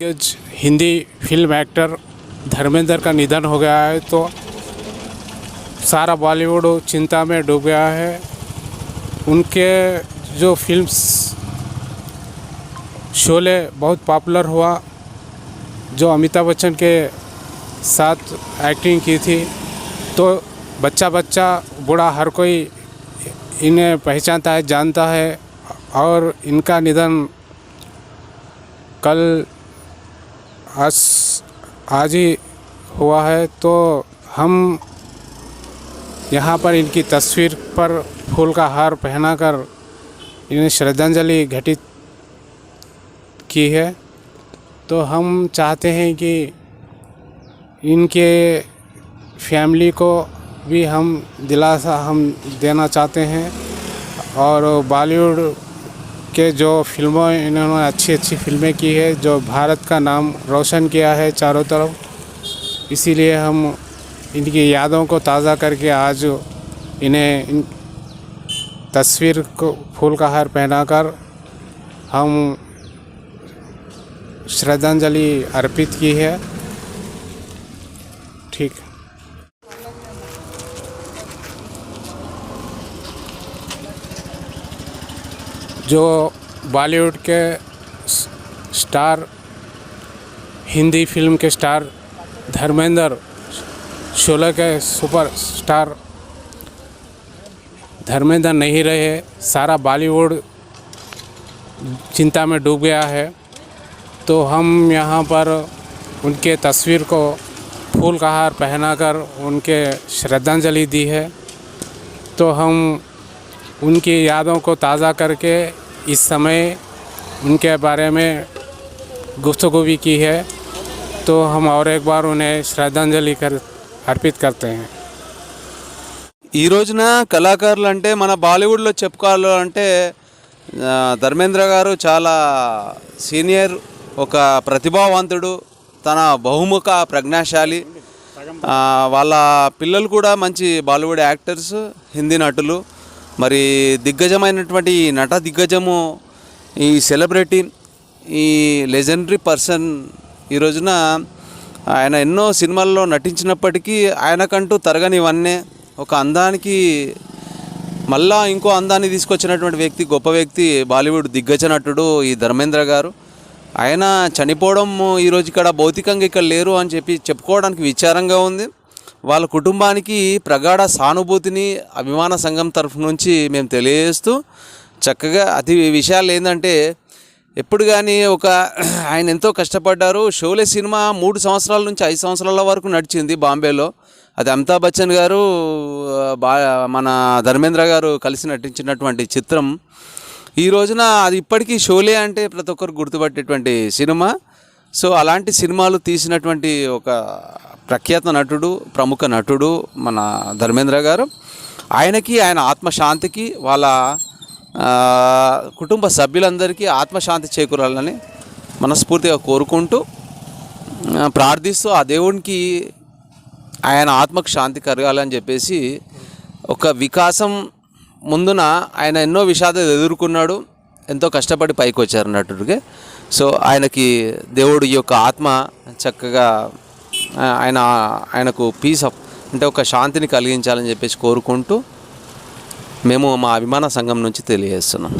आज Hindi film actor Dharmendra का निधन हो गया है तो सारा बॉलीवुड चिंता में डूब गया है। उनके जो फिल्म्स शोले बहुत पॉपुलर हुआ, जो अमिताभ बच्चन के साथ एक्टिंग की थी, तो बच्चा बच्चा बूढ़ा हर कोई इन्हें पहचानता है, जानता है। और इनका निधन कल आज ही हुआ है, तो हम यहाँ पर इनकी तस्वीर पर फूल का हार पहनाकर इन्हें श्रद्धांजलि घटित की है। तो हम चाहते हैं कि इनके फैमिली को भी हम दिलासा हम देना चाहते हैं, और बॉलीवुड के जो फिल्मों इन्होंने अच्छी अच्छी फिल्में की है, जो भारत का नाम रोशन किया है चारों तरफ, इसीलिए हम इनकी यादों को ताज़ा करके आज इन्हें इन तस्वीर को फूल का हार पहनाकर हम श्रद्धांजलि अर्पित की है। ठीक। जो बॉलीवुड के स्टार, हिंदी फिल्म के स्टार धर्मेंद्र, शोले के सुपर स्टार धर्मेंद्र नहीं रहे, सारा बॉलीवुड चिंता में डूब गया है। तो हम यहाँ पर उनके तस्वीर को फूल का हार पहनाकर उनके श्रद्धांजलि दी है। तो हम उनकी यादों को ताज़ा करके इस समय उनके बारे में गुफ्तगू भी की है। तो हम और एक बार उन्हें श्रद्धांजलि अर्पित करते हैं। ఈ రోజున కళాకారులు అంటే మన బాలీవుడ్లో చెప్పుకోవాలంటే ధర్మేంద్ర గారు చాలా సీనియర్, ఒక ప్రతిభావంతుడు, తన బహుముఖ ప్రజ్ఞాశాలి. వాళ్ళ పిల్లలు కూడా మంచి బాలీవుడ్ యాక్టర్స్, హిందీ నటులు. మరి దిగ్గజమైనటువంటి నట దిగ్గజము, ఈ సెలబ్రిటీ, ఈ లెజెండరీ పర్సన్ ఈ రోజున ఆయన ఎన్నో సినిమాల్లో నటించినప్పటికీ ఆయనకంటూ తరగనివన్నీ ఒక అందానికి మళ్ళా ఇంకో అందాన్ని తీసుకొచ్చినటువంటి వ్యక్తి, గొప్ప వ్యక్తి, బాలీవుడ్ దిగ్గజ నటుడు ఈ ధర్మేంద్ర గారు. ఆయన చనిపోవడం ఈరోజు ఇక్కడ భౌతికంగా ఇక్కడ లేరు అని చెప్పుకోవడానికి విచారంగా ఉంది. వాళ్ళ కుటుంబానికి ప్రగాఢ సానుభూతిని అభిమాన సంఘం తరఫు నుంచి మేము తెలియజేస్తూ, చక్కగా అతి విషయాలు ఏంటంటే, ఎప్పుడు కానీ ఆయన ఎంతో కష్టపడ్డారు. షోలే సినిమా 3 సంవత్సరాల నుంచి 5 సంవత్సరాల వరకు నడిచింది బాంబేలో. అది అమితాబ్ బచ్చన్ గారు మన ధర్మేంద్ర గారు కలిసి నటించినటువంటి చిత్రం. ఈ రోజున అది ఇప్పటికీ షోలే అంటే ప్రతి ఒక్కరు గుర్తుపట్టేటువంటి సినిమా. సో అలాంటి సినిమాలు తీసినటువంటి ఒక ప్రఖ్యాత నటుడు, ప్రముఖ నటుడు మన ధర్మేంద్ర గారు. ఆయనకి, ఆయన ఆత్మశాంతికి, వాళ్ళ కుటుంబ సభ్యులందరికీ ఆత్మశాంతి చేకూరాలని మనస్ఫూర్తిగా కోరుకుంటూ, ప్రార్థిస్తూ, ఆ దేవునికి ఆయన ఆత్మకు శాంతి కలగాలని చెప్పేసి, ఒక వికాసం ముందున ఆయన ఎన్నో విషాదాలు ఎదుర్కొన్నాడు, ఎంతో కష్టపడి పైకి వచ్చారు నటుడిగా. సో ఆయనకి దేవుడు ఈ యొక్క ఆత్మ చక్కగా ఆయనకు పీస్ ఆఫ్ అంటే ఒక శాంతిని కలిగించాలని చెప్పేసి కోరుకుంటూ మేము మా అభిమాన సంఘం నుంచి తెలియజేస్తున్నాం.